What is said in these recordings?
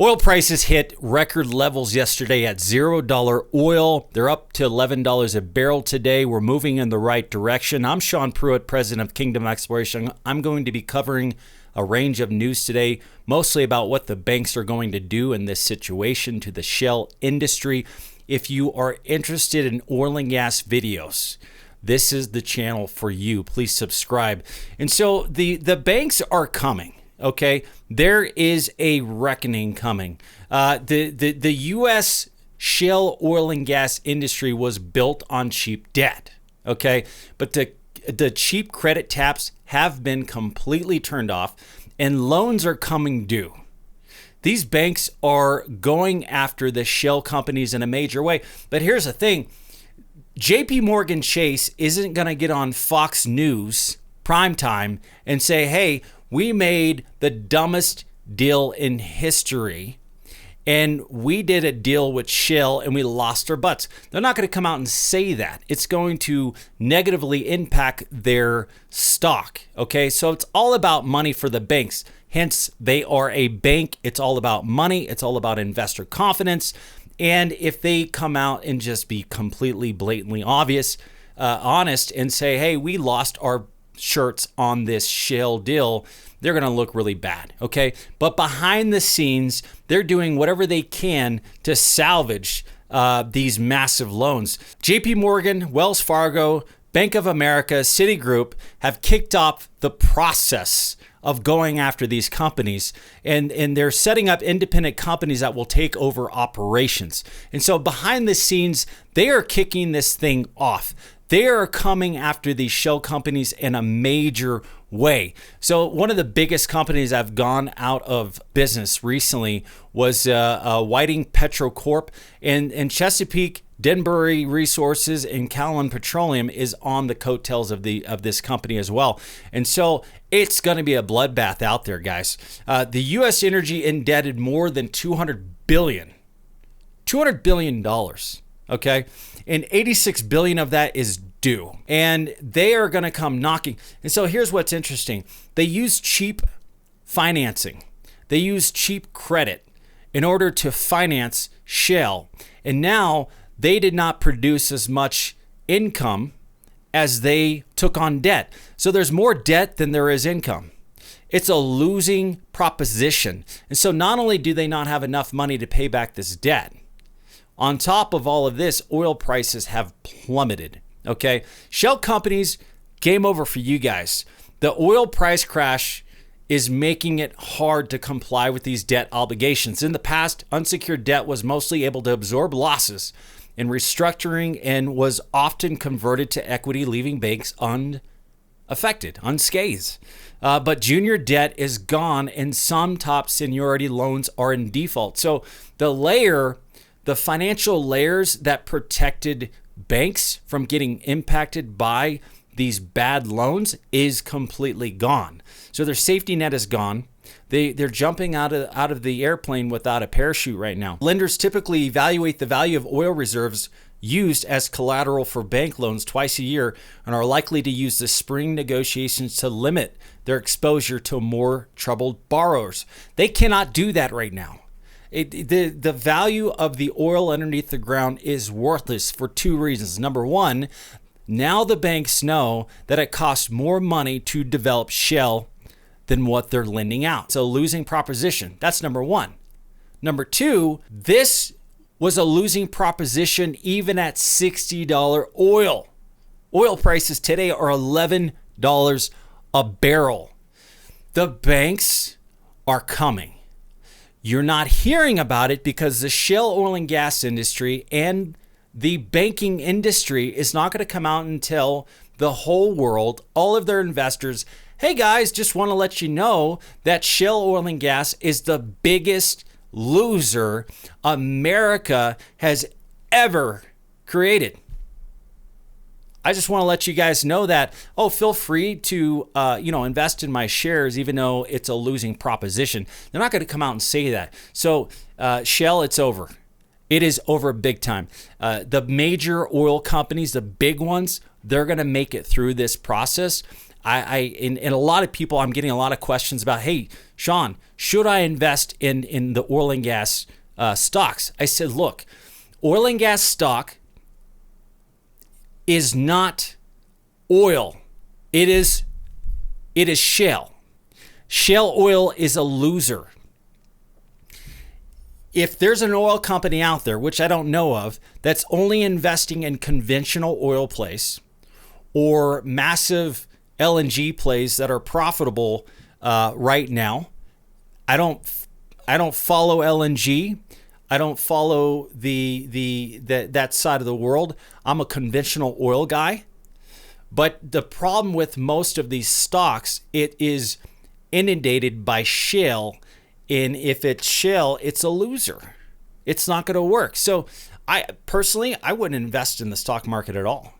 Oil prices hit record levels yesterday at $0 oil. They're up to $11 a barrel today. We're moving in the right direction. I'm Sean Pruitt, president of Kingdom Exploration. I'm going to be covering a range of news today, mostly about what the banks are going to do in this situation to the shale industry. If you are interested in oil and gas videos, this is the channel for you. Please subscribe. And so the banks are coming. Okay, there is a reckoning coming. The U.S. shale oil and gas industry was built on cheap debt. Okay, but the cheap credit taps have been completely turned off, and loans are coming due. These banks are going after the shale companies in a major way. But here's the thing: J.P. Morgan Chase isn't going to get on Fox News primetime and say, "Hey, we made the dumbest deal in history, and we did a deal with Shale and we lost our butts." They're not going to come out and say that. It's going to negatively impact their stock. Okay, so it's all about money for the banks. Hence, they are a bank. It's all about money. It's all about investor confidence. And if they come out and just be completely blatantly honest and say, "Hey, we lost our shirts on this shale deal," they're going to look really bad. Okay. But behind the scenes, they're doing whatever they can to salvage these massive loans. JP Morgan, Wells Fargo, Bank of America, Citigroup have kicked off the process of going after these companies, and they're setting up independent companies that will take over operations. And so behind the scenes, they are kicking this thing off. They are coming after these shale companies in a major way. So one of the biggest companies that have gone out of business recently was Whiting Petrocorp, and Chesapeake, Denbury Resources, and Callon Petroleum is on the coattails of this company as well. And so it's going to be a bloodbath out there, guys. The U.S. energy indebted more than $200 billion. Okay, and $86 billion of that is due, and they are going to come knocking. And so here's what's interesting: they use cheap financing, they use cheap credit in order to finance shale, and now they did not produce as much income as they took on debt. So there's more debt than there is income. It's a losing proposition. And so not only do they not have enough money to pay back this debt, on top of all of this, oil prices have plummeted. Okay, shale companies, game over for you guys. The oil price crash is making it hard to comply with these debt obligations. In the past, unsecured debt was mostly able to absorb losses in restructuring and was often converted to equity, leaving banks unaffected, unscathed. But junior debt is gone, and some top seniority loans are in default. So the financial layers that protected banks from getting impacted by these bad loans is completely gone. So their safety net is gone. They're jumping out of the airplane without a parachute right now. Lenders typically evaluate the value of oil reserves used as collateral for bank loans twice a year and are likely to use the spring negotiations to limit their exposure to more troubled borrowers. They cannot do that right now. The value of the oil underneath the ground is worthless for two reasons. Number one, now the banks know that it costs more money to develop shale than what they're lending out. So losing proposition. That's number one. Number two, this was a losing proposition even at $60 oil. Oil prices today are $11 a barrel. The banks are coming. You're not hearing about it because the shale oil and gas industry and the banking industry is not going to come out and tell the whole world, all of their investors, "Hey guys, just want to let you know that shale oil and gas is the biggest loser America has ever created. I just want to let you guys know that, feel free to, invest in my shares, even though it's a losing proposition." They're not going to come out and say that. So shale, it's over. It is over big time. The major oil companies, the big ones, they're going to make it through this process. and a lot of people, I'm getting a lot of questions about, hey, Sean, should I invest in the oil and gas stocks? I said, look, oil and gas stock is not oil. It is shale. Shale oil is a loser. If there's an oil company out there, which I don't know of, that's only investing in conventional oil plays or massive LNG plays that are profitable right now, I don't follow LNG. I don't follow that side of the world. I'm a conventional oil guy. But the problem with most of these stocks, it is inundated by shale. And if it's shale, it's a loser. It's not going to work. So I wouldn't invest in the stock market at all.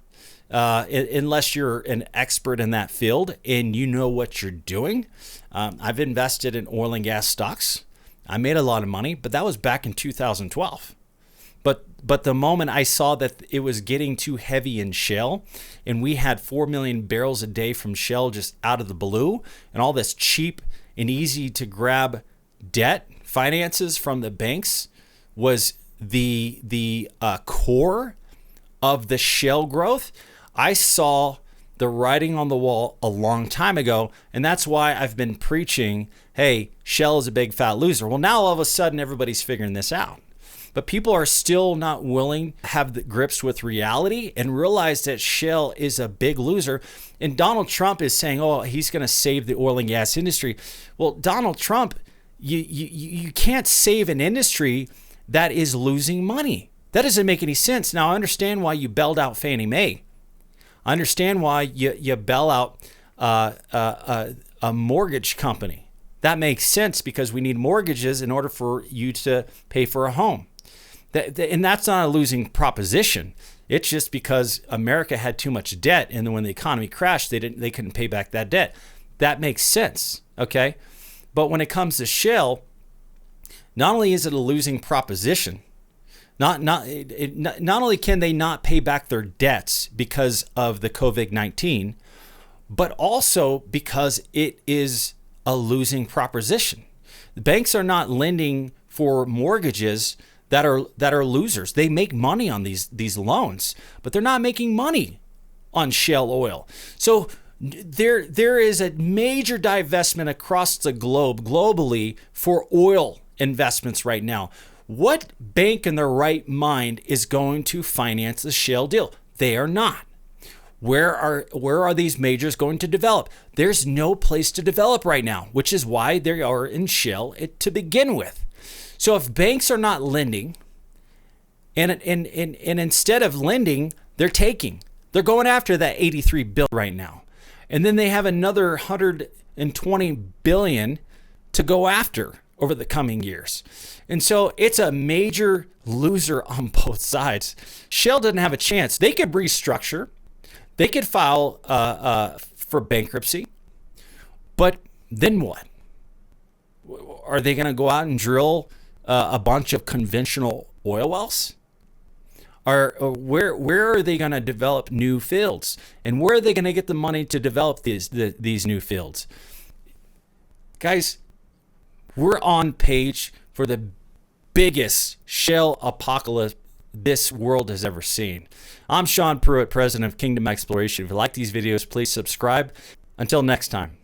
Unless you're an expert in that field and you know what you're doing. I've invested in oil and gas stocks. I made a lot of money, but that was back in 2012. But the moment I saw that it was getting too heavy in shale, and we had 4 million barrels a day from shale just out of the blue, and all this cheap and easy to grab debt finances from the banks was the core of the shale growth, I saw the writing on the wall a long time ago, and that's why I've been preaching, hey, shale is a big fat loser. Well, now all of a sudden everybody's figuring this out. But people are still not willing to have the grips with reality and realize that shale is a big loser. And Donald Trump is saying, oh, he's going to save the oil and gas industry. Well, Donald Trump, you can't save an industry that is losing money. That doesn't make any sense. Now, I understand why you bailed out Fannie Mae. I understand why you bail out a mortgage company. That makes sense because we need mortgages in order for you to pay for a home. And that's not a losing proposition. It's just because America had too much debt, and then when the economy crashed, they couldn't pay back that debt. That makes sense, okay? But when it comes to shale, not only is it a losing proposition, not only can they not pay back their debts because of the COVID-19, but also because it is a losing proposition. The banks are not lending for mortgages that are losers. They make money on these loans, but they're not making money on shale oil. So there is a major divestment across the globe, globally, for oil investments right now. What bank in their right mind is going to finance the shale deal? They are not. Where are these majors going to develop? There's no place to develop right now, which is why they are in shale to begin with. So if banks are not lending, and instead of lending, they're taking. They're going after that 83 billion right now. And then they have another 120 billion to go after over the coming years. And so it's a major loser on both sides. Shell doesn't have a chance. They could restructure. They could file for bankruptcy. But then what? Are they going to go out and drill a bunch of conventional oil wells? Or where are they going to develop new fields? And where are they going to get the money to develop these new fields? Guys, we're on page for the biggest shale apocalypse this world has ever seen. I'm Sean Pruitt, president of Kingdom Exploration. If you like these videos, please subscribe. Until next time.